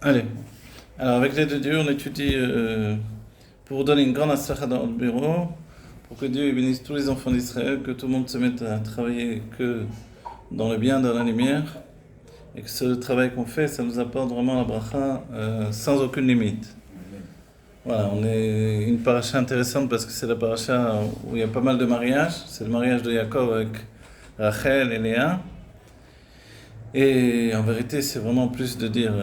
Allez, alors avec l'aide de Dieu, on étudie pour vous donner une grande astracha dans le bureau, pour que Dieu bénisse tous les enfants d'Israël, que tout le monde se mette à travailler que dans le bien, dans la lumière, et que ce travail qu'on fait, ça nous apporte vraiment la bracha sans aucune limite. Voilà, on est une paracha intéressante parce que c'est la paracha où il y a pas mal de mariages. C'est le mariage de Yaakov avec Rachel et Léa. Et en vérité, c'est vraiment plus de dire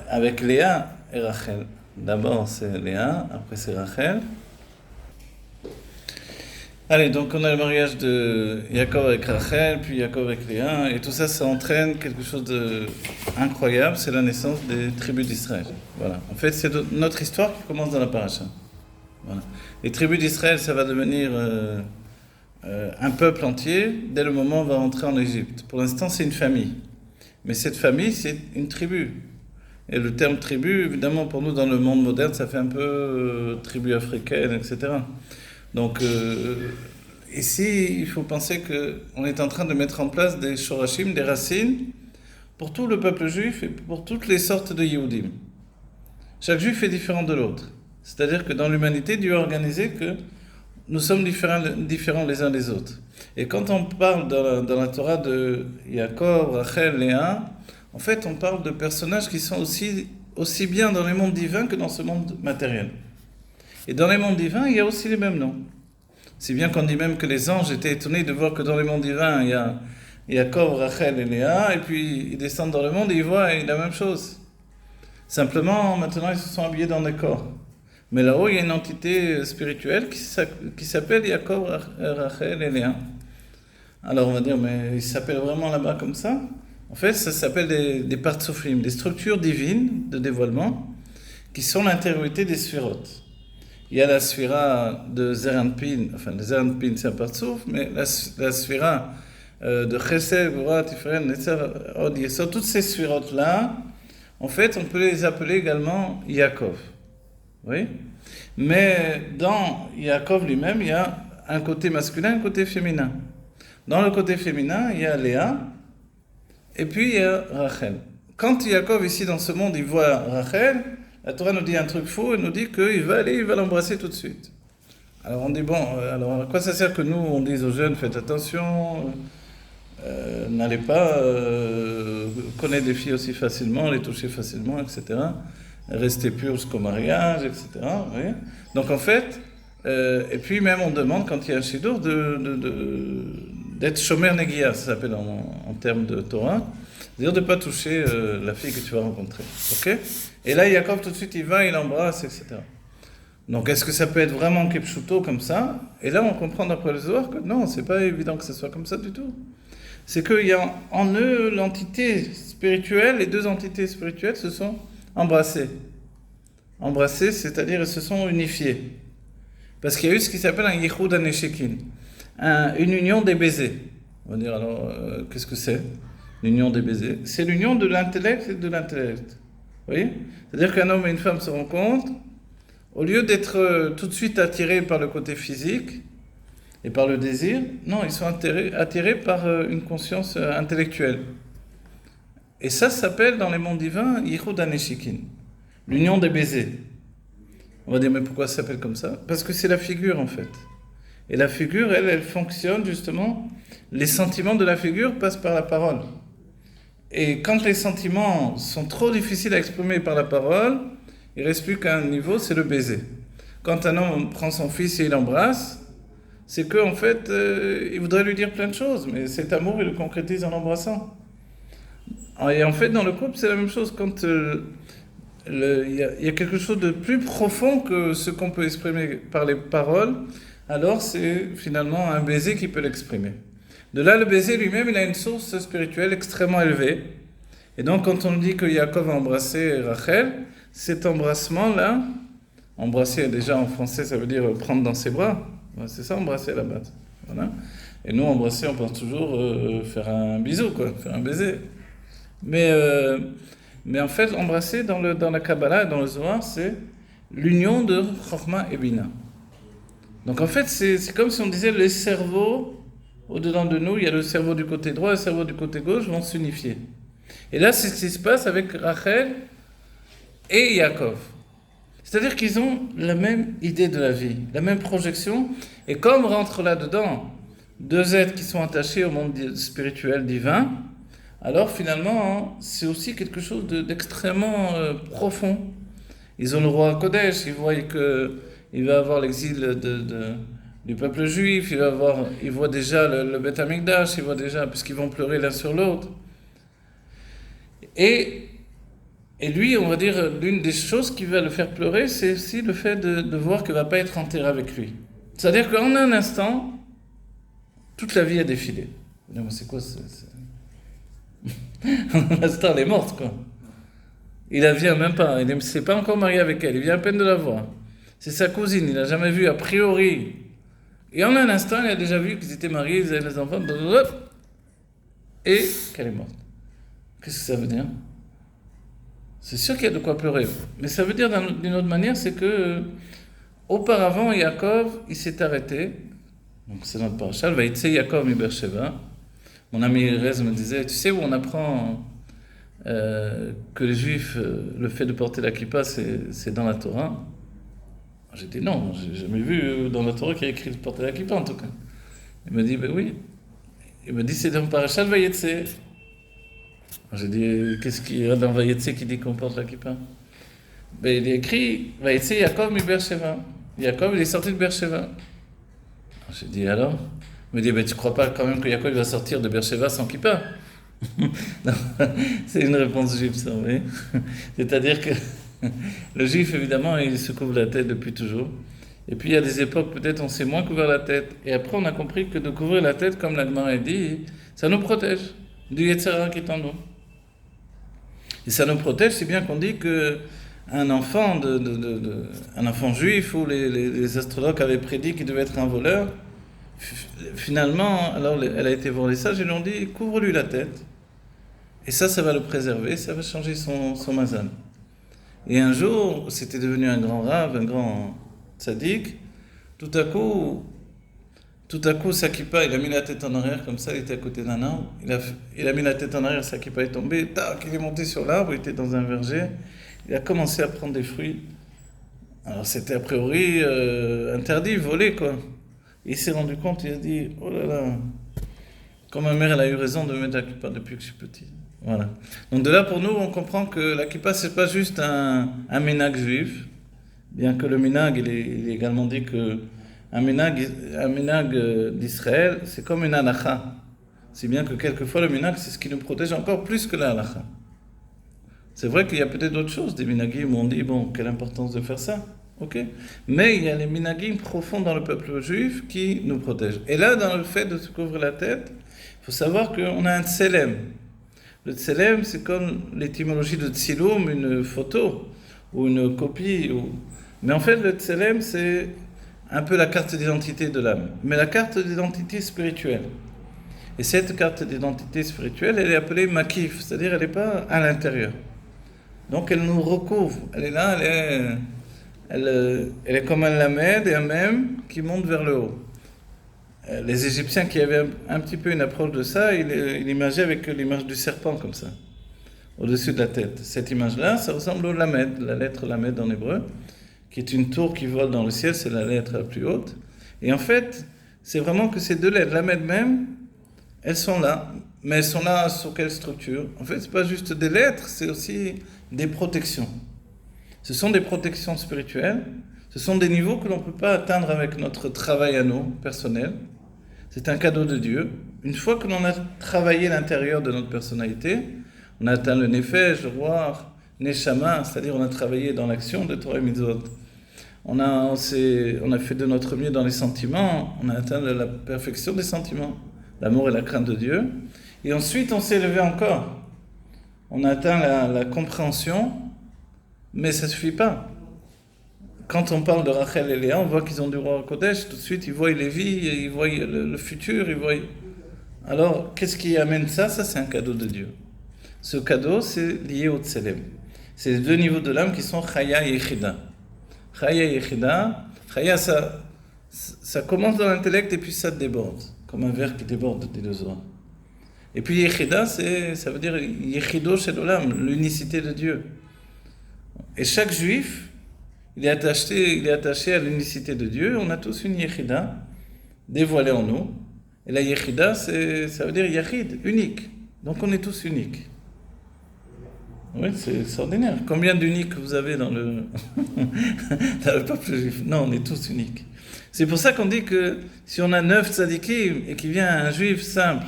avec Léa et Rachel. D'abord c'est Léa, après c'est Rachel. Allez, donc on a le mariage de Yaakov avec Rachel, puis Yaakov avec Léa, et tout ça, ça entraîne quelque chose d'incroyable, c'est la naissance des tribus d'Israël. Voilà. En fait, c'est notre histoire qui commence dans la paracha. Voilà. Les tribus d'Israël, ça va devenir un peuple entier dès le moment où on va rentrer en Égypte. Pour l'instant, c'est une famille. Mais cette famille, c'est une tribu. Et le terme tribu, évidemment, pour nous, dans le monde moderne, ça fait un peu tribu africaine, etc. Donc, ici, il faut penser qu'on est en train de mettre en place des shorashim, des racines, pour tout le peuple juif et pour toutes les sortes de Yehudim. Chaque juif est différent de l'autre. C'est-à-dire que dans l'humanité, Dieu a organisé que nous sommes différents les uns des autres. Et quand on parle dans la Torah de Yaakov, Rachel, Léa, en fait, on parle de personnages qui sont aussi bien dans les mondes divins que dans ce monde matériel. Et dans les mondes divins, il y a aussi les mêmes noms. Si bien qu'on dit même que les anges étaient étonnés de voir que dans les mondes divins, il y a Yaakov, Rachel et Léa, et puis ils descendent dans le monde et ils voient la même chose. Simplement, maintenant, ils se sont habillés dans des corps. Mais là-haut, il y a une entité spirituelle qui s'appelle Yaakov, Rachel et Léa. Alors on va dire, mais ils s'appellent vraiment là-bas comme ça? En fait, ça s'appelle des partsouflim, des structures divines de dévoilement, qui sont l'intériorité des sphirotes. Il y a la sphira de Zeranpin, enfin le Zeranpin c'est un partsouf, mais la sphira de Chesed, Gvura, Tiferet, Netzer, Od Yesod, toutes ces sphirotes-là, en fait, on peut les appeler également Yaakov. Oui? Mais dans Yaakov lui-même, il y a un côté masculin, un côté féminin. Dans le côté féminin, il y a Léa, et puis il y a Rachel. Quand Yaakov, ici dans ce monde, il voit Rachel, la Torah nous dit un truc faux, elle nous dit qu'il va aller, il va l'embrasser tout de suite. Alors on dit, bon, alors à quoi ça sert que nous, on dise aux jeunes, faites attention, n'allez pas connaître des filles aussi facilement, les toucher facilement, etc. Rester pur jusqu'au mariage, etc. Vous voyez? Donc en fait, et puis même on demande, quand il y a un shidur, d'être shomer negia, ça s'appelle en termes de Torah, c'est-à-dire de ne pas toucher la fille que tu vas rencontrer. Ok? Et là, Yaakov, tout de suite, il va, il embrasse, etc. Donc, est-ce que ça peut être vraiment kepshuto comme ça? Et là, on comprend d'après le Zohar que non, c'est pas évident que ce soit comme ça du tout. C'est qu'il y a en eux l'entité spirituelle, les deux entités spirituelles se sont embrassées. Embrassées, c'est-à-dire elles se sont unifiées. Parce qu'il y a eu ce qui s'appelle un yichud haneshekin, une union des baisers. On va dire alors, qu'est-ce que c'est? L'union des baisers. C'est l'union de l'intellect et de l'intellect. Vous voyez? C'est-à-dire qu'un homme et une femme se rencontrent, au lieu d'être tout de suite attirés par le côté physique et par le désir, non, ils sont attirés par une conscience intellectuelle. Et ça s'appelle dans les mondes divins Yichud haneshikin, l'union des baisers. On va dire, mais pourquoi ça s'appelle comme ça? Parce que c'est la figure en fait. Et la figure, elle fonctionne justement, les sentiments de la figure passent par la parole. Et quand les sentiments sont trop difficiles à exprimer par la parole, il ne reste plus qu'un niveau, c'est le baiser. Quand un homme prend son fils et il l'embrasse, c'est qu'en fait, il voudrait lui dire plein de choses, mais cet amour, il le concrétise en l'embrassant. Et en fait, dans le couple, c'est la même chose. Quand il y a quelque chose de plus profond que ce qu'on peut exprimer par les paroles, alors c'est finalement un baiser qui peut l'exprimer. De là, le baiser lui-même, il a une source spirituelle extrêmement élevée. Et donc, quand on dit que Yaakov a embrassé Rachel, cet embrassement-là, embrasser déjà en français, ça veut dire prendre dans ses bras. C'est ça, embrasser à la base. Voilà. Et nous, embrasser, on pense toujours faire un bisou, quoi, faire un baiser. Mais en fait, embrasser dans la Kabbalah, dans le Zohar, c'est l'union de Chokhmah et Bina. Donc en fait, c'est comme si on disait les cerveaux au-dedans de nous, il y a le cerveau du côté droit et le cerveau du côté gauche vont s'unifier. Et là, c'est ce qui se passe avec Rachel et Yaakov. C'est-à-dire qu'ils ont la même idée de la vie, la même projection, et comme rentrent là-dedans deux êtres qui sont attachés au monde spirituel divin, alors finalement, c'est aussi quelque chose d'extrêmement profond. Ils ont le roi Kodesh, ils voient qu'il va avoir l'exil du peuple juif, ils voient déjà le Beth Amikdash, ils voient déjà, puisqu'ils vont pleurer l'un sur l'autre. Et lui, on va dire, l'une des choses qui va le faire pleurer, c'est aussi le fait de voir qu'il ne va pas être enterré avec lui. C'est-à-dire qu'en un instant, toute la vie a défilé. Mais c'est quoi en un instant, elle est morte, quoi. Il la vient même pas, il ne s'est pas encore marié avec elle, il vient à peine de la voir. C'est sa cousine, il n'a jamais vu a priori. Et en un instant, il a déjà vu qu'ils étaient mariés, ils avaient les enfants, et qu'elle est morte. Qu'est-ce que ça veut dire? C'est sûr qu'il y a de quoi pleurer. Mais ça veut dire d'une autre manière, c'est que auparavant, Yaakov, il s'est arrêté. Donc c'est notre parasha, Vaïtse Yaakov mi Beersheva. Mon ami Rez me disait, tu sais où on apprend que les Juifs, le fait de porter la kippa, c'est dans la Torah? J'ai dit non, j'ai jamais vu dans la Torah qu'il y a écrit de porter la kippa en tout cas. Il me dit, ben oui. Il me dit, c'est dans le parasha de Vaïtse. J'ai dit, qu'est-ce qu'il y a dans Vaïtse qui dit qu'on porte la kippa? Ben, il est écrit, Vaïtse Yaakov mi Beersheva. Yaakov, il est sorti de Beersheva. J'ai dit, alors? Il me dit, ben, tu crois pas quand même que Yaakov va sortir de Beersheva sans kippa? C'est une réponse juive, ça, oui. C'est-à-dire que le juif, évidemment, il se couvre la tête depuis toujours. Et puis, il y a des époques, peut-être, on s'est moins couvert la tête. Et après, on a compris que de couvrir la tête, comme la Gemara dit, ça nous protège du Yetzer Hara qui est en nous. Et ça nous protège, si bien qu'on dit que un enfant un enfant juif où les astrologues avaient prédit qu'il devait être un voleur, finalement, alors elle a été voir les sages et lui ont dit couvre-lui la tête et ça va le préserver, ça va changer son mazal. Et un jour, c'était devenu un grand rave, un grand tzaddik. Tout à coup, sa kippa, il a mis la tête en arrière comme ça, il était à côté d'un arbre. Il a mis la tête en arrière, sa kippa est tombée, tac, il est monté sur l'arbre, il était dans un verger. Il a commencé à prendre des fruits. Alors c'était a priori interdit, volé quoi. Et il s'est rendu compte, il a dit, oh là là, comme ma mère elle a eu raison de me mettre la kippa depuis que je suis petit. Voilà. Donc de là pour nous, on comprend que la kippa c'est pas juste un minhag juif, bien que le minhag il est également dit que un minhag d'Israël c'est comme une halacha. C'est bien que quelquefois le minhag c'est ce qui nous protège encore plus que la halacha. C'est vrai qu'il y a peut-être d'autres choses, des minhagim où on dit, bon, quelle importance de faire ça, ok? Mais il y a les minhagim profonds dans le peuple juif qui nous protègent. Et là, dans le fait de se couvrir la tête, il faut savoir qu'on a un tselem. Le tselem, c'est comme l'étymologie de tsilum, une photo ou une copie. Mais en fait, le tselem, c'est un peu la carte d'identité de l'âme, mais la carte d'identité spirituelle. Et cette carte d'identité spirituelle, elle est appelée makif, c'est-à-dire elle n'est pas à l'intérieur. Donc elle nous recouvre, elle est là, elle est comme un lamed et un mème qui monte vers le haut. Les Égyptiens qui avaient un petit peu une approche de ça, ils imageaient avec l'image du serpent comme ça, au-dessus de la tête. Cette image-là, ça ressemble au lamed, la lettre lamed en hébreu, qui est une tour qui vole dans le ciel, c'est la lettre la plus haute. Et en fait, c'est vraiment que ces deux lettres, lamed même, elles sont là. Mais elles sont là sur quelle structure? En fait, ce n'est pas juste des lettres, c'est aussi des protections. Ce sont des protections spirituelles, ce sont des niveaux que l'on ne peut pas atteindre avec notre travail à nous, personnel. C'est un cadeau de Dieu. Une fois que l'on a travaillé l'intérieur de notre personnalité, on a atteint le nefesh, le roi, neshama, c'est-à-dire on a travaillé dans l'action de Torah et Mitzvot. On a fait de notre mieux dans les sentiments, on a atteint la perfection des sentiments, l'amour et la crainte de Dieu. Et ensuite, on s'est élevé encore. On a atteint la compréhension, mais ça ne suffit pas. Quand on parle de Rachel et Léa, on voit qu'ils ont du roi Kodesh, tout de suite ils voient Lévi, ils voient le futur, ils voient... Alors, qu'est-ce qui amène ça? Ça, c'est un cadeau de Dieu. Ce cadeau, c'est lié au Tselem. C'est les deux niveaux de l'âme qui sont Chaya et Yechida. Chaya et Yechida, Chaya, ça commence dans l'intellect et puis ça déborde, comme un verre qui déborde des deux oreilles. Et puis Yechida, ça veut dire Yechido Shel Olam, l'unicité de Dieu. Et chaque juif, il est attaché à l'unicité de Dieu. On a tous une yechida dévoilée en nous. Et la yechida, ça veut dire yachid, unique. Donc on est tous uniques. Oui, c'est extraordinaire. Combien d'uniques vous avez dans le peuple juif? Non, on est tous uniques. C'est pour ça qu'on dit que si on a 9 tzadikim et qu'il vient un juif simple,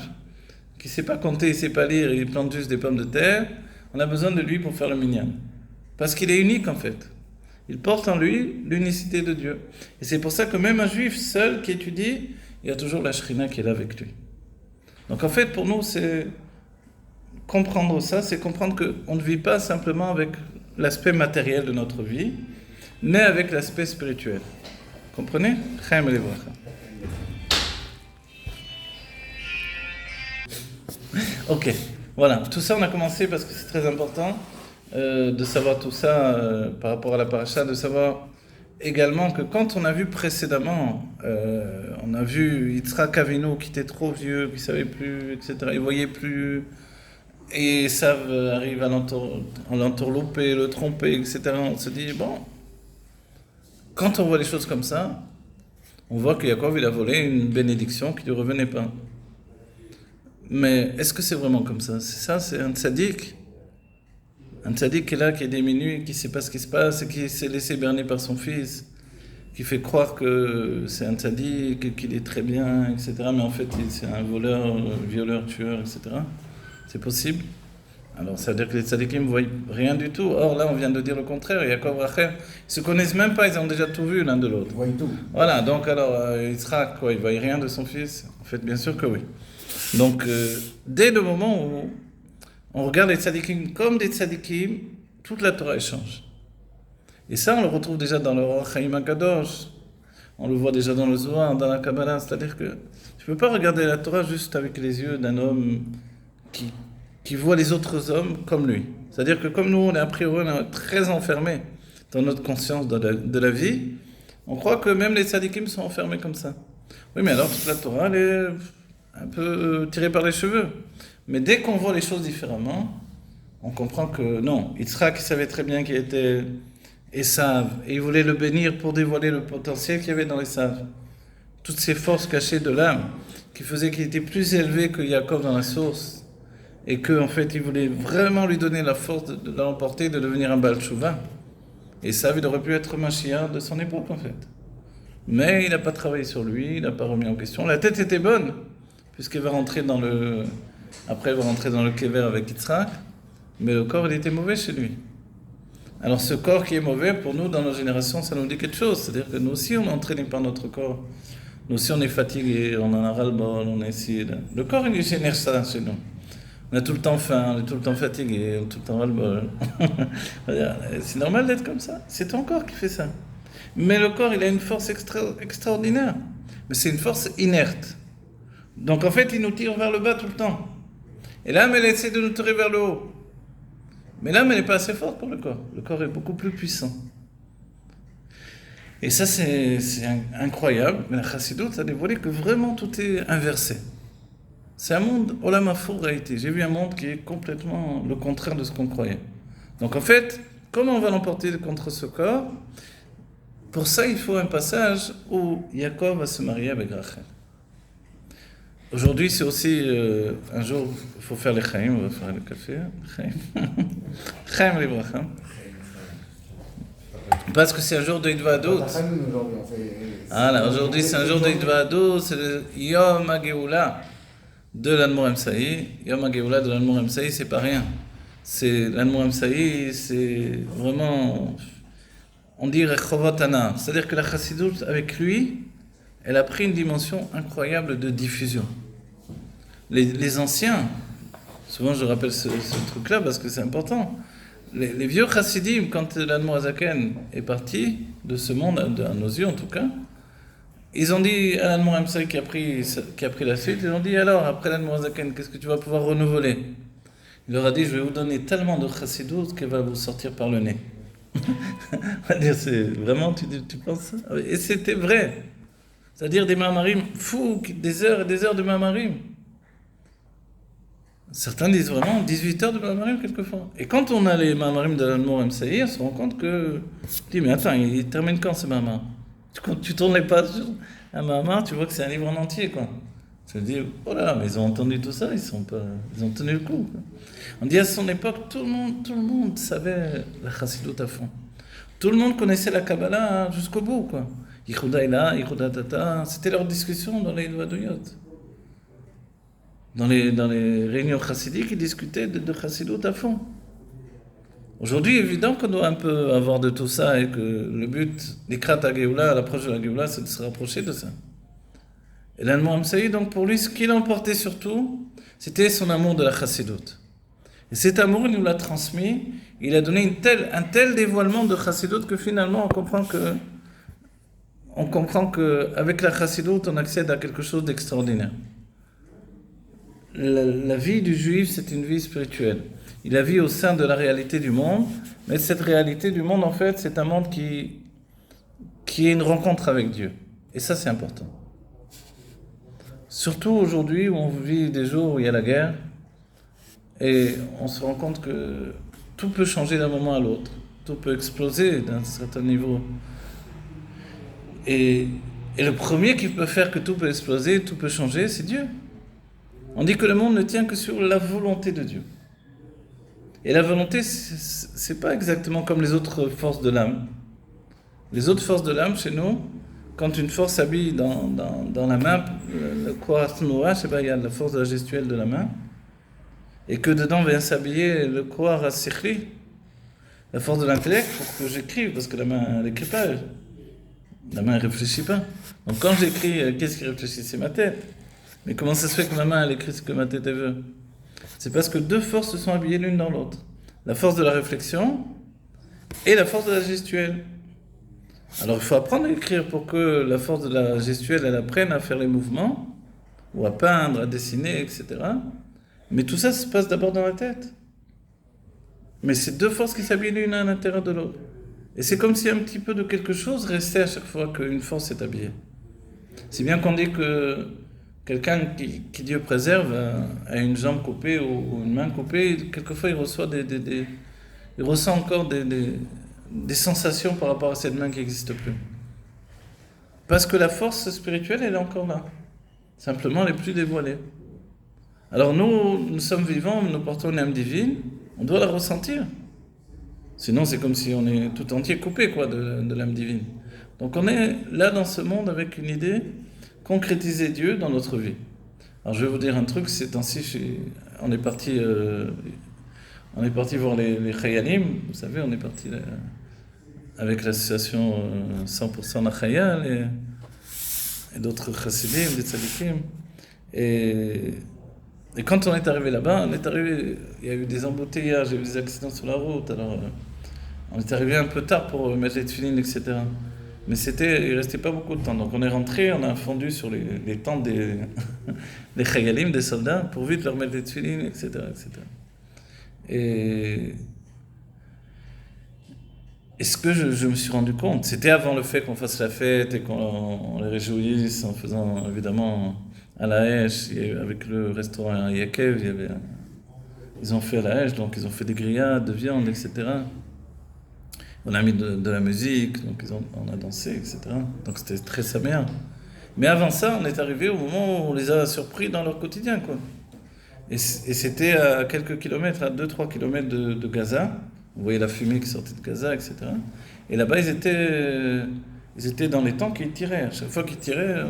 qui ne sait pas compter, il ne sait pas lire, il plante juste des pommes de terre, on a besoin de lui pour faire le minyan. Parce qu'il est unique en fait. Il porte en lui l'unicité de Dieu. Et c'est pour ça que même un juif seul qui étudie, il y a toujours la Shrina qui est là avec lui. Donc en fait, pour nous, c'est comprendre ça, c'est comprendre qu'on ne vit pas simplement avec l'aspect matériel de notre vie, mais avec l'aspect spirituel. Comprenez? Chaim Levacha. Ok, voilà. Tout ça, on a commencé parce que c'est très important de savoir tout ça par rapport à la paracha, de savoir également que quand on a vu précédemment, on a vu Yitzhak Avinu qui était trop vieux, qui ne savait plus, etc. Il ne voyait plus, et Esav arrive à l'entourlouper, le tromper, etc. On se dit, bon, quand on voit les choses comme ça, on voit que Yaakov, il a volé une bénédiction qui ne lui revenait pas. Mais est-ce que c'est vraiment comme ça? C'est ça, c'est un tzaddik. Un tzaddik qui est là, qui est diminué, qui ne sait pas ce qui se passe, et qui s'est laissé berner par son fils, qui fait croire que c'est un tzaddik, qu'il est très bien, etc. Mais en fait, c'est un voleur, violeur, tueur, etc. C'est possible? Alors, ça veut dire que les tzaddikim ne voient rien du tout. Or, là, on vient de dire le contraire. Yaakov, Rachel, ils ne se connaissent même pas, ils ont déjà tout vu l'un de l'autre. Ils voient tout. Voilà, donc alors, Yitzhak, quoi, il ne voit rien de son fils? En fait, bien sûr que oui. Donc, dès le moment où on regarde les tzadikim comme des tzadikim, toute la Torah change. Et ça, on le retrouve déjà dans le Orach Chaim HaKadosh, on le voit déjà dans le Zohar, dans la Kabbalah, c'est-à-dire que tu ne peux pas regarder la Torah juste avec les yeux d'un homme qui voit les autres hommes comme lui. C'est-à-dire que comme nous, on est a priori très enfermés dans notre conscience de la vie, on croit que même les tzadikim sont enfermés comme ça. Oui, mais alors toute la Torah, elle est un peu tirée par les cheveux. Mais dès qu'on voit les choses différemment, on comprend que non. Yitzhak, il savait très bien qu'il était Esav, et il voulait le bénir pour dévoiler le potentiel qu'il y avait dans Esav. Toutes ces forces cachées de l'âme, qui faisaient qu'il était plus élevé que Yaakov dans la source, et qu'en fait, il voulait vraiment lui donner la force de l'emporter, de devenir un Baal Tshuva. Esav, il aurait pu être Mashiach de son époque, en fait. Mais il n'a pas travaillé sur lui, il n'a pas remis en question. La tête était bonne, puisqu'elle va rentrer dans le... Après, elle va rentrer dans le Kever avec Yitzhak, mais le corps, il était mauvais chez lui. Alors, ce corps qui est mauvais, pour nous, dans nos générations, ça nous dit quelque chose. C'est-à-dire que nous aussi, on est entraîné par notre corps. Nous aussi, on est fatigué, on en a ras-le-bol, on est ici et là. Le corps, il génère ça chez nous. On a tout le temps faim, on est tout le temps fatigué, on a tout le temps ras-le-bol. C'est normal d'être comme ça. C'est ton corps qui fait ça. Mais le corps, il a une force extraordinaire. Mais c'est une force inerte. Donc, en fait, il nous tire vers le bas tout le temps. Et l'âme, elle essaie de nous tirer vers le haut. Mais l'âme, elle n'est pas assez forte pour le corps. Le corps est beaucoup plus puissant. Et ça, c'est incroyable. Mais la Chassidoute a dévoilé que vraiment tout est inversé. C'est un monde olam hafour réalité. J'ai vu un monde qui est complètement le contraire de ce qu'on croyait. Donc en fait, comment on va l'emporter contre ce corps? Pour ça, il faut un passage où Yaakov va se marier avec Rachel. Aujourd'hui, c'est aussi un jour, il faut faire les chaim, on va faire le café. Chaim Levacha. Parce que c'est un jour de Hitvaadut. Voilà, aujourd'hui c'est un jour de Hitvaadut, c'est le Yom HaGeula de l'Admor Emsaï. Yom HaGeula de l'Admor Emsaï, c'est pas rien. C'est l'Admor Emsaï, c'est vraiment, on dit Rechovot Ana. C'est-à-dire que la Chassidoute, avec lui, elle a pris une dimension incroyable de diffusion. Les anciens, souvent je rappelle ce truc-là parce que c'est important, les vieux chassidim, quand l'Admor Hazaken est parti de ce monde, à nos yeux en tout cas, ils ont dit à l'Admor Emsaï qui a pris la suite, ils ont dit alors, après l'Admor Hazaken, qu'est-ce que tu vas pouvoir renouveler? Il leur a dit, je vais vous donner tellement de chassidout qu'elle va vous sortir par le nez. On va dire, c'est vraiment, tu penses ça? Et c'était vrai. C'est-à-dire des mamarim fous, des heures et des heures de mamarim. Certains disent vraiment 18 heures de Maamarim quelquefois. Et quand on a les Maamarim de l'Admour Msaïr, on se rend compte que... Tu dis, mais attends, il termine quand ce Maamar? Tu tournes les pages sur un Maamar, tu vois que c'est un livre en entier, quoi. Tu te dis, oh là, mais ils ont entendu tout ça, ils ont tenu le coup, quoi. On dit à son époque, tout le monde savait la Chassidoute à fond. Tout le monde connaissait la Kabbalah jusqu'au bout, quoi. Yichouda Ila, Yichouda Tata, c'était leur discussion dans les Doyot. Dans les réunions chassidiques, ils discutaient de Chassidoute à fond. Aujourd'hui, évident qu'on doit un peu avoir de tout ça et que le but, l'Ikrat HaGeoula, l'approche de la Géoula, c'est de se rapprocher de ça. Et l'Admour Msaïr, donc pour lui, ce qui l'emportait surtout, c'était son amour de la Chassidoute. Et cet amour, il nous l'a transmis, il a donné un tel dévoilement de Chassidoute que finalement, on comprend qu'avec la Chassidoute, on accède à quelque chose d'extraordinaire. La vie du juif, c'est une vie spirituelle. Il a vie au sein de la réalité du monde, mais cette réalité du monde, en fait, c'est un monde qui est une rencontre avec Dieu. Et ça, c'est important. Surtout aujourd'hui, où on vit des jours où il y a la guerre, et on se rend compte que tout peut changer d'un moment à l'autre. Tout peut exploser d'un certain niveau. Et le premier qui peut faire que tout peut exploser, tout peut changer, c'est Dieu. On dit que le monde ne tient que sur la volonté de Dieu. Et la volonté, c'est pas exactement comme les autres forces de l'âme. Les autres forces de l'âme, chez nous, quand une force s'habille dans la main, le Koach Nourach, il y a la force de la gestuelle de la main, et que dedans vient s'habiller le Koach Sikhri, la force de l'intellect, pour que j'écrive, parce que la main, elle n'écrit pas. La main, elle ne réfléchit pas. Donc quand j'écris, qu'est-ce qui réfléchit? C'est ma tête. Mais comment ça se fait que ma main, elle écrit ce que ma tête, elle veut? C'est parce que deux forces se sont habillées l'une dans l'autre. La force de la réflexion et la force de la gestuelle. Alors il faut apprendre à écrire pour que la force de la gestuelle, elle apprenne à faire les mouvements, ou à peindre, à dessiner, etc. Mais tout ça se passe d'abord dans la tête. Mais c'est deux forces qui s'habillent l'une à l'intérieur de l'autre. Et c'est comme si un petit peu de quelque chose restait à chaque fois qu'une force s'est habillée. C'est bien qu'on dit que quelqu'un qui Dieu préserve a une jambe coupée ou une main coupée, quelquefois il ressent encore des sensations par rapport à cette main qui n'existe plus. Parce que la force spirituelle, elle est encore là. Simplement, elle n'est plus dévoilée. Alors nous sommes vivants, nous portons une âme divine, on doit la ressentir. Sinon, c'est comme si on est tout entier coupé de l'âme divine. Donc on est là dans ce monde avec une idée, concrétiser Dieu dans notre vie. Alors je vais vous dire un truc, ces temps-ci, on est parti voir les Chayalim, vous savez, on est parti avec l'association 100% Nachayal et d'autres Chassidim, des Tzadikim. Et quand on est arrivé là-bas, il y a eu des embouteillages, il y a eu des accidents sur la route, alors on est arrivé un peu tard pour mettre les tefilines, etc. Mais il restait pas beaucoup de temps. Donc on est rentré, on a fondu sur les tentes des Chayalim, des soldats, pour vite leur mettre les tefilines, etc., etc. Et ce que je me suis rendu compte, c'était avant le fait qu'on fasse la fête et qu'on les réjouisse en faisant évidemment à la Haïch, avec le restaurant Yakev, ils ont fait à la Haïch, donc ils ont fait des grillades de viande, etc. On a mis de la musique, donc on a dansé, etc. Donc c'était très saméen. Mais avant ça, on est arrivé au moment où on les a surpris dans leur quotidien, quoi. Et c'était à quelques kilomètres, à 2-3 kilomètres de Gaza. Vous voyez la fumée qui sortait de Gaza, etc. Et là-bas, ils étaient dans les temps qu'ils tiraient. À chaque fois qu'ils tiraient,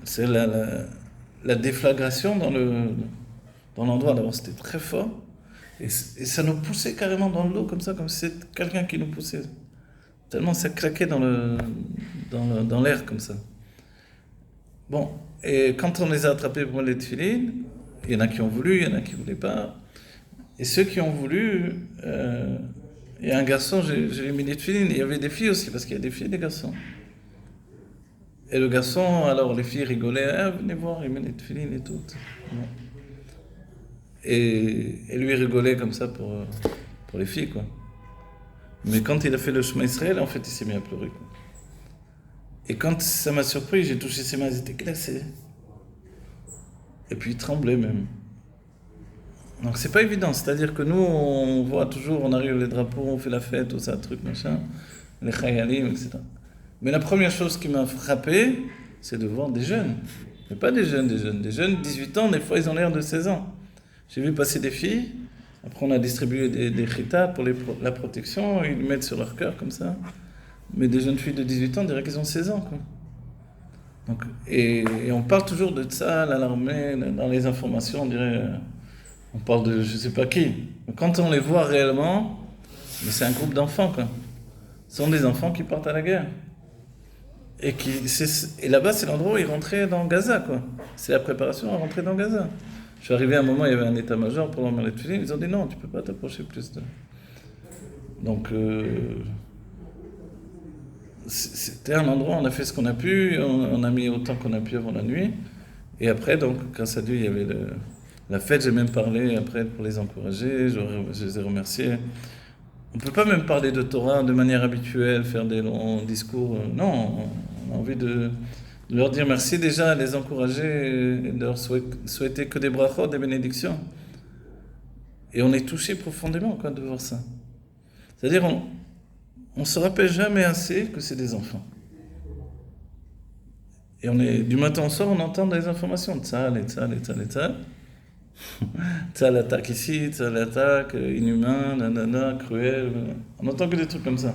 c'est la déflagration dans l'endroit. D'abord, c'était très fort. Et ça nous poussait carrément dans le dos, comme si c'était quelqu'un qui nous poussait. Tellement ça claquait dans l'air, comme ça. Bon, et quand on les a attrapés pour les tefilines, il y en a qui ont voulu, il y en a qui ne voulaient pas. Et ceux qui ont voulu, il y a un garçon, j'ai mis les tefilines, il y avait des filles aussi, parce qu'il y a des filles et des garçons. Et le garçon, alors les filles rigolaient, ah, venez voir, il met les tefilines et tout. Bon. Et lui rigolait comme ça pour les filles, quoi. Mais quand il a fait le chemin Israël, en fait, il s'est mis à pleurer, quoi. Et quand ça m'a surpris, j'ai touché ses mains, elles étaient glacées. Et puis il tremblait même. Donc c'est pas évident, c'est-à-dire que nous, on voit toujours, on arrive les drapeaux, on fait la fête, tout ça, truc, machin, les chayalim, etc. Mais la première chose qui m'a frappé, c'est de voir des jeunes. Mais pas des jeunes, des jeunes, 18 ans, des fois ils ont l'air de 16 ans. J'ai vu passer des filles, après on a distribué des chitas pour la protection, ils les mettent sur leur cœur comme ça. Mais des jeunes filles de 18 ans, on dirait qu'ils ont 16 ans, quoi. Donc, et on parle toujours de ça, à l'armée, dans les informations, on dirait, on parle de je sais pas qui. Mais quand on les voit réellement, mais c'est un groupe d'enfants, quoi. Ce sont des enfants qui partent à la guerre. Et là-bas, c'est l'endroit où ils rentraient dans Gaza, quoi. C'est la préparation à rentrer dans Gaza. Je suis arrivé à un moment, il y avait un état-major pour l'emmener de filer, ils ont dit non, tu peux pas t'approcher plus de. Donc, c'était un endroit où on a fait ce qu'on a pu, on a mis autant qu'on a pu avant la nuit. Et après, donc, grâce à Dieu, il y avait la fête, j'ai même parlé après pour les encourager, je les ai remerciés. On ne peut pas même parler de Torah de manière habituelle, faire des longs discours. Non, on a envie de leur dire merci déjà, les encourager, et de leur souhaiter que des brachot, des bénédictions. Et on est touché profondément quoi, de voir ça. C'est-à-dire, on ne se rappelle jamais assez que c'est des enfants. Et du matin au soir, on entend des informations. Tzal, et tzal, et tzal, et tzal. Tzal attaque ici, Tzal attaque, inhumain, nanana, cruel. On n'entend que des trucs comme ça.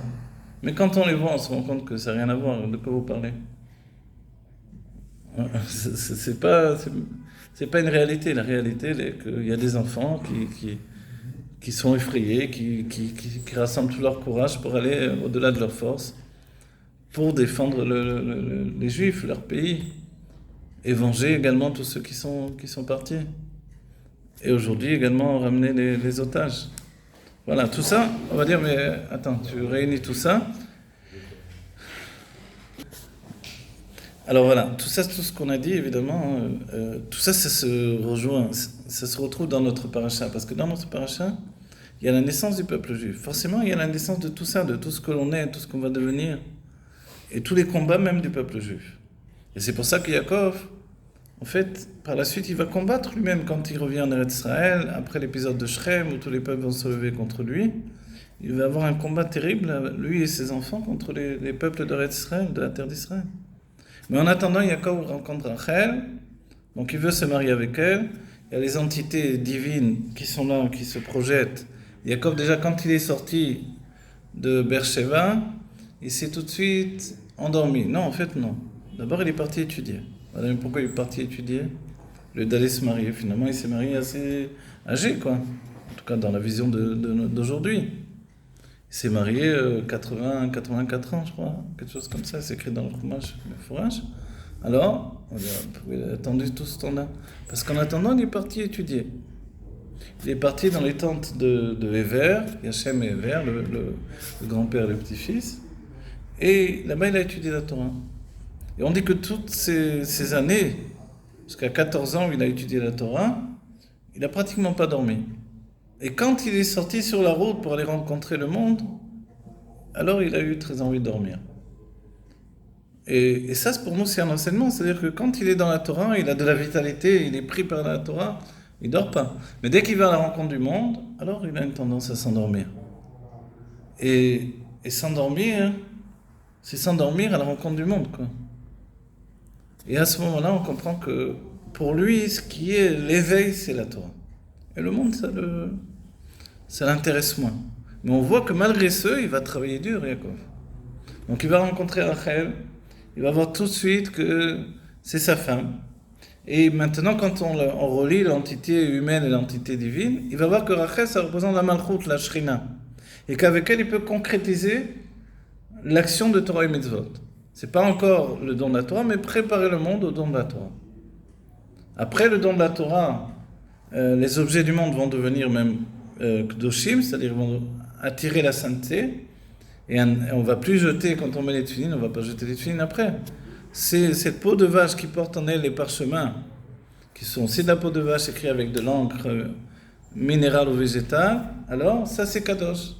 Mais quand on les voit, on se rend compte que ça n'a rien à voir. De quoi vous parlez? C'est pas une réalité. La réalité, c'est qu'il y a des enfants qui sont effrayés, qui rassemblent tout leur courage pour aller au-delà de leurs forces, pour défendre les Juifs, leur pays, et venger également tous ceux qui sont partis. Et aujourd'hui également ramener les otages. Voilà, tout ça, on va dire, mais attends, tu réunis tout ça. Alors voilà, tout ça, tout ce qu'on a dit, évidemment, tout ça, ça se rejoint, ça se retrouve dans notre paracha. Parce que dans notre paracha, il y a la naissance du peuple juif. Forcément, il y a la naissance de tout ça, de tout ce que l'on est, tout ce qu'on va devenir. Et tous les combats même du peuple juif. Et c'est pour ça que Yaakov, en fait, par la suite, il va combattre lui-même quand il revient en Eretz Israël, après l'épisode de Shrem, où tous les peuples vont se lever contre lui. Il va avoir un combat terrible, lui et ses enfants, contre les peuples d'Eretz Israël, de la terre d'Israël. Mais en attendant, Yaakov rencontre Rachel, donc il veut se marier avec elle. Il y a les entités divines qui sont là, qui se projettent. Yaakov, déjà, quand il est sorti de Beersheba, il s'est tout de suite endormi. Non, en fait, non. D'abord, il est parti étudier. Voilà pourquoi il est parti étudier. Au lieu d'aller se marier, finalement, il s'est marié assez âgé, quoi. En tout cas, dans la vision d'aujourd'hui. Il s'est marié 84 ans, je crois. Quelque chose comme ça, c'est écrit dans le Fourage. Alors, il a attendu tout ce temps-là. Parce qu'en attendant, il est parti étudier. Il est parti dans les tentes de Ever, Yachem et Ever, le grand-père et le petit-fils. Et là-bas, il a étudié la Torah. Et on dit que toutes ces années, jusqu'à 14 ans où il a étudié la Torah, il n'a pratiquement pas dormi. Et quand il est sorti sur la route pour aller rencontrer le monde, alors il a eu très envie de dormir. Et ça, pour nous, c'est un enseignement. C'est-à-dire que quand il est dans la Torah, il a de la vitalité, il est pris par la Torah, il ne dort pas. Mais dès qu'il va à la rencontre du monde, alors il a une tendance à s'endormir. Et s'endormir, c'est s'endormir à la rencontre du monde, quoi. Et à ce moment-là, on comprend que pour lui, ce qui est l'éveil, c'est la Torah. Et le monde, ça l'intéresse moins. Mais on voit que malgré ce, il va travailler dur, Yaakov. Donc il va rencontrer Rachel, il va voir tout de suite que c'est sa femme. Et maintenant, quand on relie l'entité humaine et l'entité divine, il va voir que Rachel, ça représente la Malchut, la Shrina. Et qu'avec elle, il peut concrétiser l'action de Torah et Mitzvot. C'est pas encore le don de la Torah, mais préparer le monde au don de la Torah. Après le don de la Torah, les objets du monde vont devenir même Kdoshim, c'est-à-dire vont attirer la sainteté, et on ne va plus jeter, quand on met les tefilines, on ne va pas jeter les tefilines après. C'est cette peau de vache qui porte en elle les parchemins, qui sont aussi de la peau de vache écrite avec de l'encre minérale ou végétale, alors ça c'est Kadosh.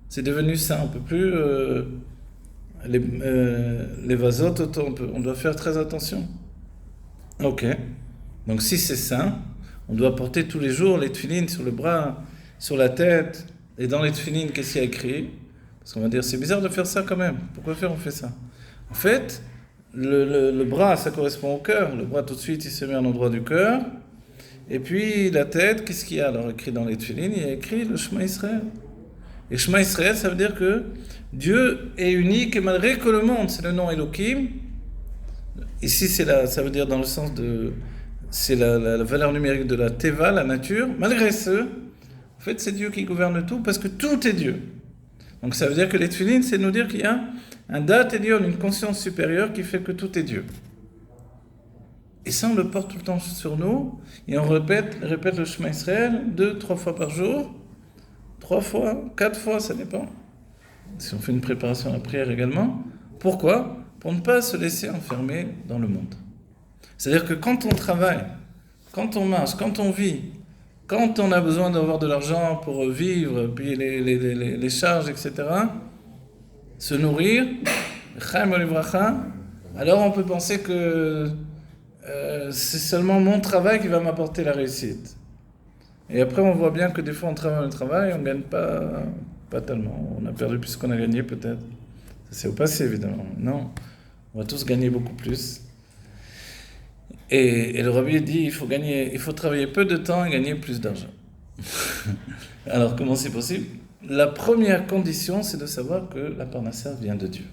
C'est devenu saint, on ne peut plus... les vasotes, on doit faire très attention. Ok. Donc si c'est saint, On doit porter tous les jours les tefilines sur le bras, sur la tête. Et dans les tefilines, qu'est-ce qu'il y a écrit? Parce qu'on va dire, c'est bizarre de faire ça quand même. Pourquoi on fait ça? En fait, le bras, ça correspond au cœur. Le bras, tout de suite, il se met à l'endroit du cœur. Et puis, la tête, qu'est-ce qu'il y a alors écrit dans les tefilines? Il y a écrit le Shema Israël. Et Shema Israël, ça veut dire que Dieu est unique et malgré que le monde, c'est le nom Elohim. Ici, ça veut dire dans le sens de... C'est la valeur numérique de la Teva, la nature. Malgré ce, en fait, c'est Dieu qui gouverne tout parce que tout est Dieu. Donc ça veut dire que les tefilines, c'est nous dire qu'il y a un date Elyon, une conscience supérieure qui fait que tout est Dieu. Et ça, on le porte tout le temps sur nous. Et on répète le Shema Israël 2-3 fois par jour. 3 fois, 4 fois, ça dépend. Si on fait une préparation à la prière également. Pourquoi? Pour ne pas se laisser enfermer dans le monde. C'est-à-dire que quand on travaille, quand on marche, quand on vit, quand on a besoin d'avoir de l'argent pour vivre, puis les charges, etc., se nourrir, alors on peut penser que c'est seulement mon travail qui va m'apporter la réussite. Et après, on voit bien que des fois, on travaille le travail, on ne gagne pas tellement. On a perdu plus qu'on a gagné, peut-être. Ça, c'est au passé, évidemment. Non, on va tous gagner beaucoup plus. Et le Rabbi dit il faut travailler peu de temps et gagner plus d'argent. Alors, comment c'est possible? La première condition, c'est de savoir que la parnassa vient de Dieu.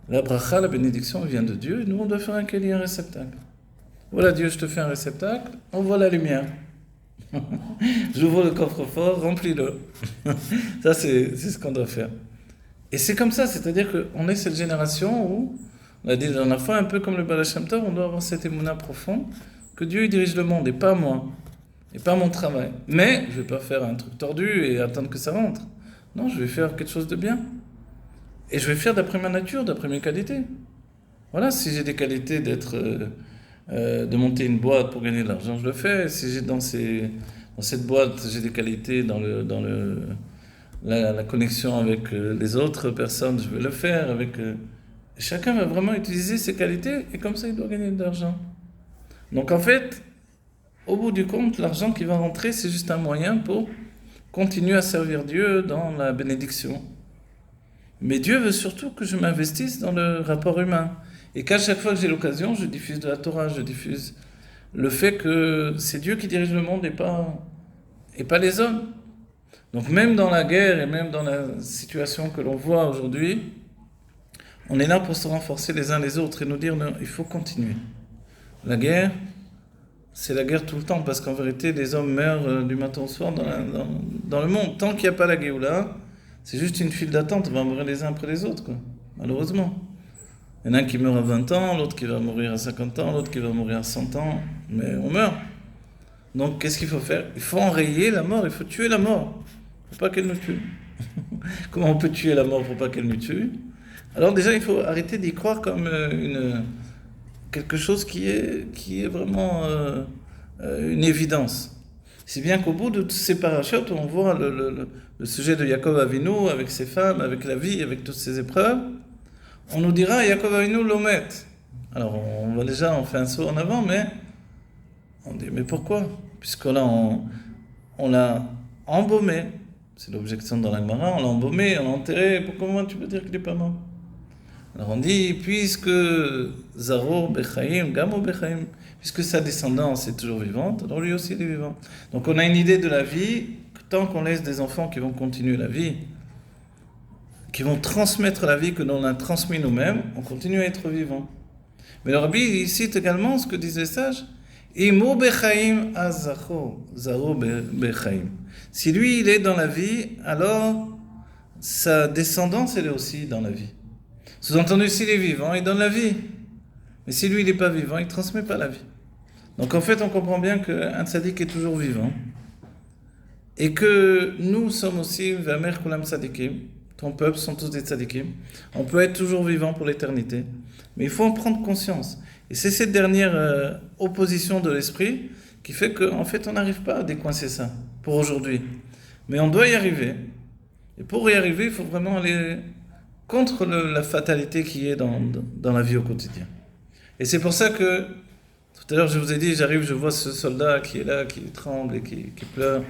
La bracha, la bénédiction, vient de Dieu, et nous, on doit faire un kéli, un réceptacle. Voilà, Dieu, je te fais un réceptacle, envoie la lumière. J'ouvre le coffre-fort, remplis-le. Ça, c'est ce qu'on doit faire. Et c'est comme ça, c'est-à-dire qu'on est cette génération où, on a dit la dernière fois, un peu comme le Baal Shem Tov, on doit avoir cette émouna profonde, que Dieu il dirige le monde, et pas moi, et pas mon travail. Mais je ne vais pas faire un truc tordu et attendre que ça rentre. Non, je vais faire quelque chose de bien. Et je vais faire d'après ma nature, d'après mes qualités. Voilà, si j'ai des qualités de monter une boîte pour gagner de l'argent, je le fais. Si j'ai dans cette boîte, j'ai des qualités dans la connexion avec les autres personnes, je vais le faire. Chacun va vraiment utiliser ses qualités et comme ça, il doit gagner de l'argent. Donc en fait, au bout du compte, l'argent qui va rentrer, c'est juste un moyen pour continuer à servir Dieu dans la bénédiction. Mais Dieu veut surtout que je m'investisse dans le rapport humain. Et qu'à chaque fois que j'ai l'occasion, je diffuse de la Torah, je diffuse le fait que c'est Dieu qui dirige le monde et pas les hommes. Donc même dans la guerre et même dans la situation que l'on voit aujourd'hui, on est là pour se renforcer les uns les autres et nous dire non, il faut continuer. La guerre, c'est la guerre tout le temps, parce qu'en vérité, les hommes meurent du matin au soir dans le monde. Tant qu'il n'y a pas la Géoula, c'est juste une file d'attente, on va mourir les uns après les autres, quoi. Malheureusement. Il y en a un qui meurt à 20 ans, l'autre qui va mourir à 50 ans, l'autre qui va mourir à 100 ans, mais on meurt. Donc qu'est-ce qu'il faut faire? Il faut enrayer la mort, il faut tuer la mort, pour pas qu'elle nous tue. Comment on peut tuer la mort pour pas qu'elle nous tue? Alors déjà, il faut arrêter d'y croire comme quelque chose qui est vraiment une évidence. C'est bien qu'au bout de toutes ces parachutes, on voit le sujet de Yaakov Avinu avec ses femmes, avec la vie, avec toutes ces épreuves. On nous dira Yaakov Avinu l'omet. Alors on fait un saut en avant, mais on dit mais pourquoi? Puisque là on l'a embaumé. C'est l'objection dans la Gemara, on l'a embaumé, on l'a enterré. Comment tu peux dire qu'il n'est pas mort? Alors on dit, puisque Zaro Bechaim, Gamo Bechaim, puisque sa descendance est toujours vivante, alors lui aussi il est vivant. Donc on a une idée de la vie, que tant qu'on laisse des enfants qui vont continuer la vie, qui vont transmettre la vie que l'on a transmis nous-mêmes, on continue à être vivant. Mais le Rabbi il cite également ce que disent les sages, Imo Bechaim Azacho, Zaro Bechaim. Si lui il est dans la vie, alors sa descendance elle est aussi dans la vie. Sous-entendu, s'il est vivant, il donne la vie. Mais si lui, il n'est pas vivant, il ne transmet pas la vie. Donc en fait, on comprend bien qu'un tzaddik est toujours vivant. Et que nous sommes aussi, Vamer Kulam Tzadikim, ton peuple sont tous des tzadikim. On peut être toujours vivant pour l'éternité. Mais il faut en prendre conscience. Et c'est cette dernière opposition de l'esprit qui fait qu'en fait, on n'arrive pas à décoincer ça pour aujourd'hui. Mais on doit y arriver. Et pour y arriver, il faut vraiment aller contre la fatalité qui est dans la vie au quotidien. Et c'est pour ça que Tout à l'heure, je vous ai dit, j'arrive, je vois ce soldat qui est là, qui tremble et qui pleure.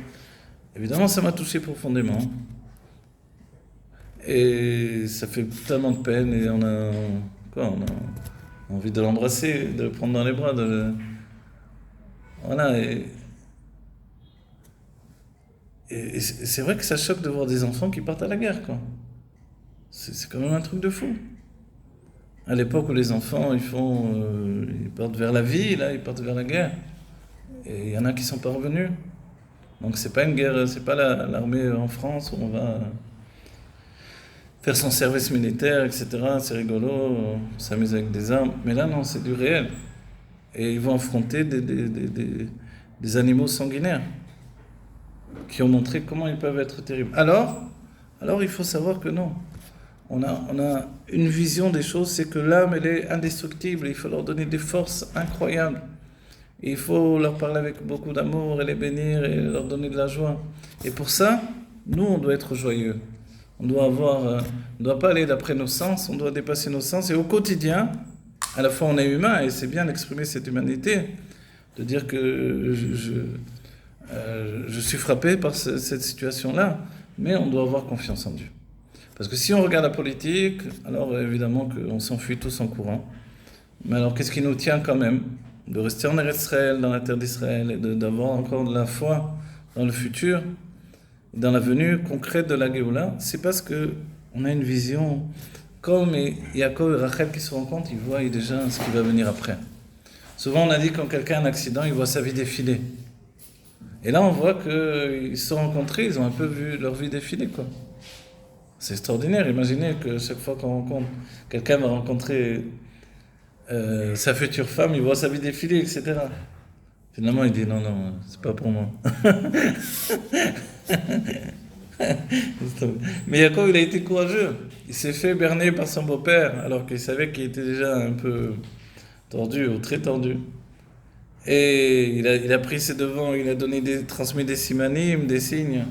Évidemment, ça m'a touché profondément. Et ça fait tellement de peine et on a envie de l'embrasser, de le prendre dans les bras. Voilà. Et c'est vrai que ça choque de voir des enfants qui partent à la guerre, quoi. C'est quand même un truc de fou. À l'époque où les enfants, ils partent vers la vie, là, ils partent vers la guerre. Et il y en a qui sont pas revenus. Donc c'est pas une guerre, c'est pas l'armée en France où on va faire son service militaire, etc. C'est rigolo, on s'amuse avec des armes. Mais là, non, c'est du réel. Et ils vont affronter des animaux sanguinaires qui ont montré comment ils peuvent être terribles. Alors il faut savoir que non. On a une vision des choses, c'est que l'âme, elle est indestructible. Il faut leur donner des forces incroyables. Il faut leur parler avec beaucoup d'amour et les bénir et leur donner de la joie. Et pour ça, nous, on doit être joyeux. On doit pas aller d'après nos sens, on doit dépasser nos sens. Et au quotidien, à la fois on est humain, et c'est bien d'exprimer cette humanité, de dire que je suis frappé par cette situation-là, mais on doit avoir confiance en Dieu. Parce que si on regarde la politique, alors évidemment qu'on s'enfuit tous en courant. Mais alors qu'est-ce qui nous tient quand même de rester en Eretz Israël, dans la terre d'Israël, et d'avoir encore de la foi dans le futur, dans la venue concrète de la Géoula? C'est parce qu'on a une vision, comme Yaakov et Rachel qui se rencontrent, ils voient déjà ce qui va venir après. Souvent on a dit quand quelqu'un a un accident, il voit sa vie défiler. Et là on voit qu'ils se sont rencontrés, ils ont un peu vu leur vie défiler, quoi. C'est extraordinaire, imaginez que chaque fois quelqu'un va rencontrer sa future femme, il voit sa vie défiler, etc. Finalement, il dit non, c'est pas pour moi. Mais Yaakov, il a été courageux. Il s'est fait berner par son beau-père, alors qu'il savait qu'il était déjà un peu tordu, ou très tordu. Et il a pris ses devants, il a transmis des simanim, des signes,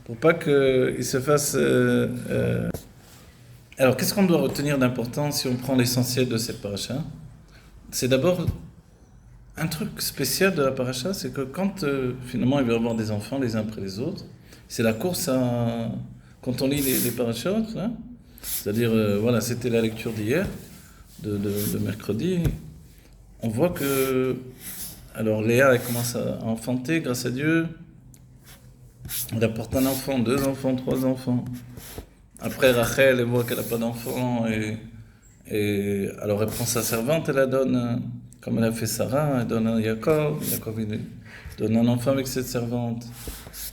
pour pas qu'il se fasse... Alors, qu'est-ce qu'on doit retenir d'important si on prend l'essentiel de cette paracha? C'est d'abord un truc spécial de la paracha, c'est que quand finalement il va y avoir des enfants les uns après les autres, c'est la course à... Quand on lit les parachutes, hein, c'est-à-dire, voilà, c'était la lecture d'hier, de mercredi, on voit que... Alors Léa, elle commence à enfanter, grâce à Dieu. Elle apporte un enfant, 2 enfants, 3 enfants. Après Rachel, elle voit qu'elle n'a pas d'enfant, et alors elle prend sa servante, elle la donne, comme elle a fait Sarah, elle donne à Jacob, il donne un enfant avec cette servante,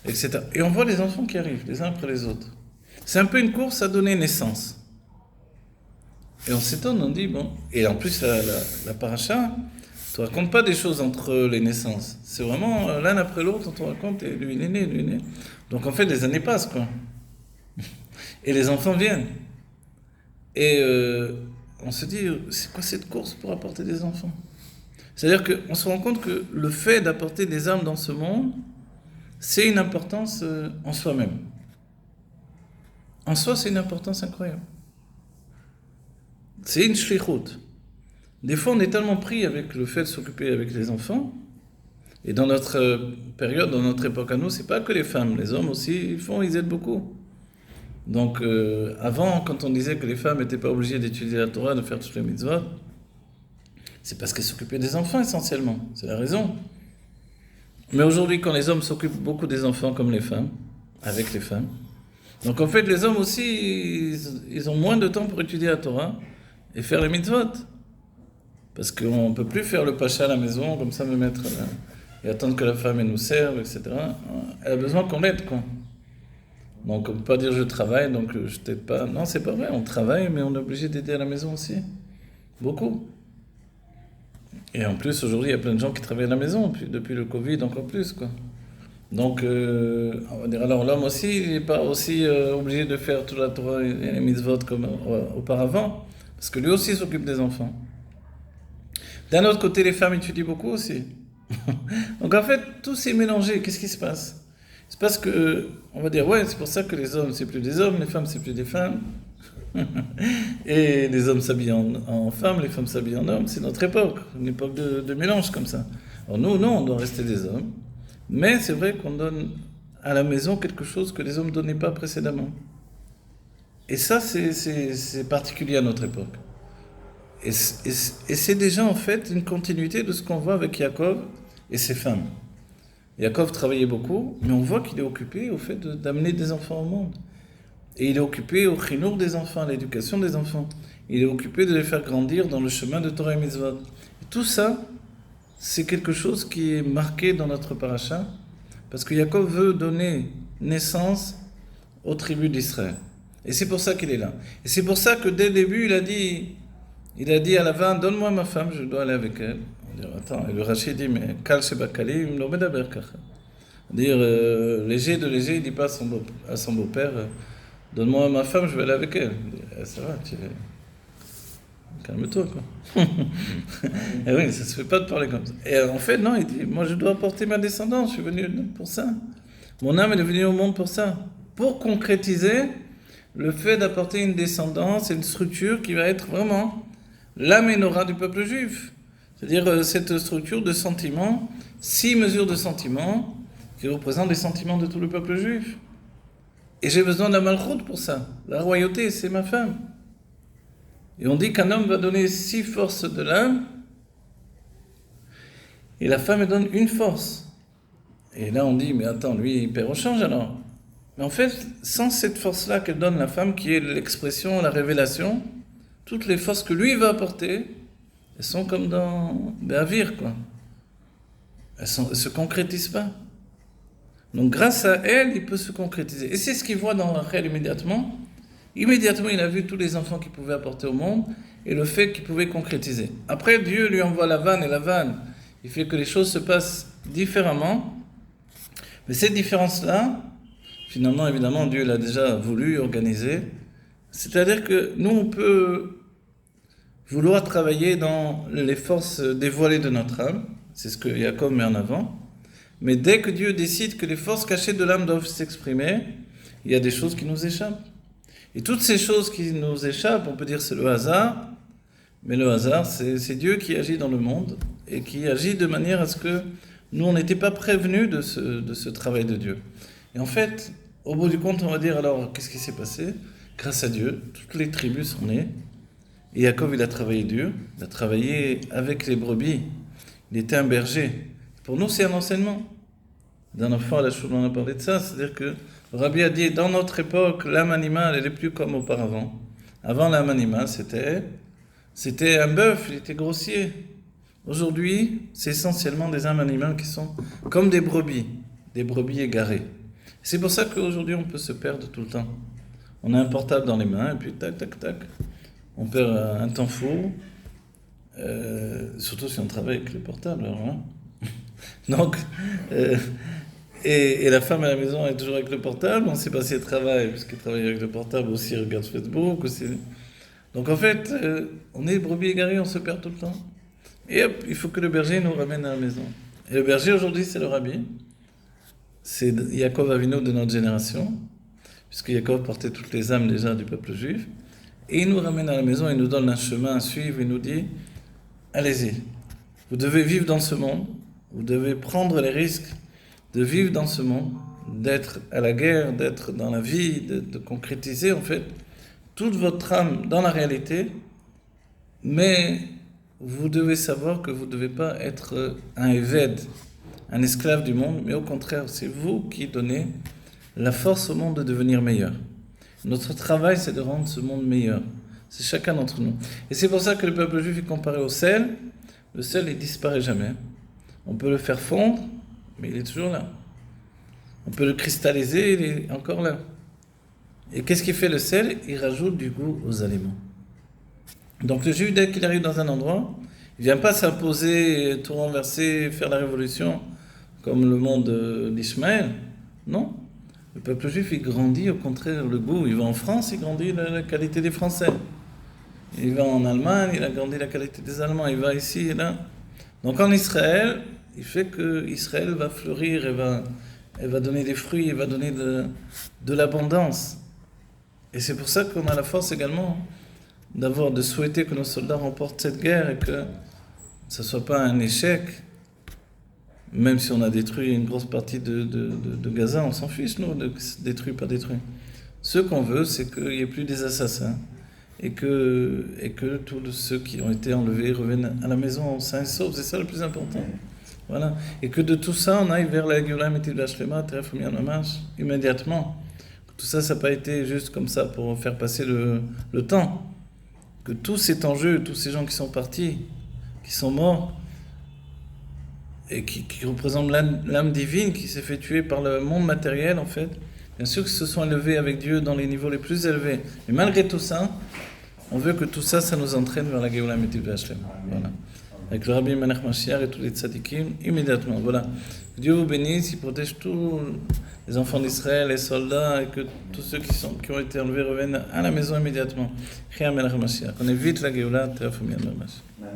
etc. Et on voit les enfants qui arrivent, les uns après les autres. C'est un peu une course à donner naissance. Et on s'étonne, on dit, bon... Et en plus, la paracha ne te raconte pas des choses entre les naissances. C'est vraiment l'un après l'autre, on te raconte, et lui il est né, lui il est né. Donc en fait, les années passent, quoi. Et les enfants viennent. Et on se dit, c'est quoi cette course pour apporter des enfants? C'est-à-dire qu'on se rend compte que le fait d'apporter des âmes dans ce monde, c'est une importance en soi-même. En soi, c'est une importance incroyable. C'est une shlichut. Des fois, on est tellement pris avec le fait de s'occuper avec les enfants, et dans notre période, dans notre époque à nous, c'est pas que les femmes, les hommes aussi, ils aident beaucoup. Donc, avant, quand on disait que les femmes n'étaient pas obligées d'étudier la Torah, de faire toutes les mitzvot, c'est parce qu'elles s'occupaient des enfants essentiellement. C'est la raison. Mais aujourd'hui, quand les hommes s'occupent beaucoup des enfants comme les femmes, avec les femmes, donc en fait, les hommes aussi, ils ont moins de temps pour étudier la Torah et faire les mitzvot. Parce qu'on ne peut plus faire le pacha à la maison, comme ça, me mettre là, et attendre que la femme elle nous serve, etc. Elle a besoin qu'on l'aide, quoi. Donc, on ne peut pas dire je travaille, donc je t'aide pas. Non, c'est pas vrai, on travaille, mais on est obligé d'aider à la maison aussi. Beaucoup. Et en plus, aujourd'hui, il y a plein de gens qui travaillent à la maison, puis depuis le Covid, encore plus, quoi. Donc, on va dire, alors l'homme aussi, il n'est pas aussi obligé de faire toute la Torah et les mitzvot comme auparavant, parce que lui aussi s'occupe des enfants. D'un autre côté, les femmes étudient beaucoup aussi. Donc en fait, tout s'est mélangé. Qu'est-ce qui se passe? Il se passe que, on va dire, ouais, c'est pour ça que les hommes, c'est plus des hommes, les femmes, c'est plus des femmes. Et les hommes s'habillent en femmes, les femmes s'habillent en hommes. C'est notre époque, une époque de mélange comme ça. Alors nous, non, on doit rester des hommes. Mais c'est vrai qu'on donne à la maison quelque chose que les hommes ne donnaient pas précédemment. Et ça, c'est particulier à notre époque. Et c'est déjà en fait une continuité de ce qu'on voit avec Yaakov et ses femmes. Yaakov travaillait beaucoup, mais on voit qu'il est occupé au fait d'amener des enfants au monde. Et il est occupé au chinour des enfants, à l'éducation des enfants. Il est occupé de les faire grandir dans le chemin de Torah et Mitzvot. Et tout ça, c'est quelque chose qui est marqué dans notre paracha, parce que Yaakov veut donner naissance aux tribus d'Israël. Et c'est pour ça qu'il est là. Et c'est pour ça que dès le début, il a dit à Lavan, donne-moi ma femme, je dois aller avec elle. On dit, attends, et le Rashi dit, mais Kal Sheba Kalim, lo medaber kacha. Dire léger de léger, il ne dit pas à son beau-père, donne-moi ma femme, je vais aller avec elle. Il dit, ça va, calme-toi, quoi. Et oui, ça ne se fait pas de parler comme ça. Et en fait, non, il dit, moi je dois apporter ma descendance, je suis venu pour ça. Mon âme est venue au monde pour ça. Pour concrétiser le fait d'apporter une descendance et une structure qui va être vraiment la menorah du peuple juif. C'est-à-dire cette structure de sentiments, 6 mesures de sentiments, qui représentent les sentiments de tout le peuple juif. Et j'ai besoin de la malchoute pour ça. La royauté, c'est ma femme. Et on dit qu'un homme va donner 6 forces de l'âme, et la femme elle donne une force. Et là on dit, mais attends, lui il perd au change alors. Mais en fait, sans cette force-là qu'elle donne la femme, qui est l'expression, la révélation, toutes les forces que lui va apporter, elles sont comme dans Béavir, quoi. Elles ne se concrétisent pas. Donc grâce à elle, il peut se concrétiser. Et c'est ce qu'il voit dans Rachel immédiatement. Immédiatement, il a vu tous les enfants qu'il pouvait apporter au monde et le fait qu'il pouvait concrétiser. Après, Dieu lui envoie Lavan, et Lavan, il fait que les choses se passent différemment. Mais cette différence-là, finalement, évidemment, Dieu l'a déjà voulu organiser. C'est-à-dire que nous, on peut vouloir travailler dans les forces dévoilées de notre âme. C'est ce que Jacob met en avant. Mais dès que Dieu décide que les forces cachées de l'âme doivent s'exprimer, il y a des choses qui nous échappent. Et toutes ces choses qui nous échappent, on peut dire c'est le hasard, mais le hasard, c'est Dieu qui agit dans le monde et qui agit de manière à ce que nous, on n'était pas prévenus de ce travail de Dieu. Et en fait, au bout du compte, on va dire alors, qu'est-ce qui s'est passé? Grâce à Dieu, toutes les tribus sont nées. Et Jacob, il a travaillé dur, il a travaillé avec les brebis. Il était un berger. Pour nous, c'est un enseignement. D'un enfant à la choule, on a parlé de ça. C'est-à-dire que Rabbi a dit, dans notre époque, l'âme animale, elle n'est plus comme auparavant. Avant, l'âme animale, c'était un bœuf, il était grossier. Aujourd'hui, c'est essentiellement des âmes animales qui sont comme des brebis égarées. C'est pour ça qu'aujourd'hui, on peut se perdre tout le temps. On a un portable dans les mains, et puis tac, tac, tac. On perd un temps fou, surtout si on travaille avec le portable. Alors, hein. Donc, et la femme à la maison est toujours avec le portable. On ne sait pas si elle travaille, puisqu'elle travaille avec le portable, ou si elle regarde Facebook. Donc en fait, on est brebis égarés, on se perd tout le temps. Et hop, il faut que le berger nous ramène à la maison. Et le berger aujourd'hui, c'est le rabbi. C'est Yaakov Avinu de notre génération, puisque Yaakov portait toutes les âmes déjà du peuple juif. Et il nous ramène à la maison, il nous donne un chemin à suivre, il nous dit, allez-y, vous devez vivre dans ce monde, vous devez prendre les risques de vivre dans ce monde, d'être à la guerre, d'être dans la vie, de concrétiser en fait toute votre âme dans la réalité, mais vous devez savoir que vous ne devez pas être un éved, un esclave du monde, mais au contraire, c'est vous qui donnez la force au monde de devenir meilleur. Notre travail, c'est de rendre ce monde meilleur. C'est chacun d'entre nous. Et c'est pour ça que le peuple juif est comparé au sel. Le sel, il disparaît jamais. On peut le faire fondre, mais il est toujours là. On peut le cristalliser, il est encore là. Et qu'est-ce qui fait le sel? Il rajoute du goût aux aliments. Donc le juif, dès qu'il arrive dans un endroit, il ne vient pas s'imposer, tout renverser, faire la révolution comme le monde d'Ishmaël. Non. Le peuple juif, il grandit au contraire le goût. Il va en France, il grandit la qualité des Français. Il va en Allemagne, il a grandi la qualité des Allemands. Il va ici et là. Donc en Israël, il fait que Israël va fleurir, elle va donner des fruits, elle va donner de l'abondance. Et c'est pour ça qu'on a la force également de souhaiter que nos soldats remportent cette guerre et que ça ne soit pas un échec. Même si on a détruit une grosse partie de Gaza, on s'en fiche, nous, de détruire, pas détruire. Ce qu'on veut, c'est qu'il n'y ait plus des assassins et que tous ceux qui ont été enlevés reviennent à la maison sains et saufs. C'est ça le plus important. Voilà. Et que de tout ça, on aille vers la Géoula Amétit Vashlema, Teref U'Miyan Mamash, immédiatement. Tout ça, ça n'a pas été juste comme ça pour faire passer le temps. Que tout cet enjeu, tous ces gens qui sont partis, qui sont morts, et qui représentent l'âme divine qui s'est fait tuer par le monde matériel, en fait, bien sûr qu'ils se sont élevés avec Dieu dans les niveaux les plus élevés. Mais malgré tout ça, on veut que tout ça, ça nous entraîne vers la Géoula Amétit Vashlema. Voilà. Avec le Rabbi Melech Mashiach et tous les tzadikim, immédiatement. Voilà. Dieu vous bénisse, il protège tous les enfants d'Israël, les soldats, et que tous ceux qui ont été enlevés reviennent à la maison immédiatement. Chaya Melech Mashiach. On évite la Géoula, Teref U'Miyan Mamash. Amen.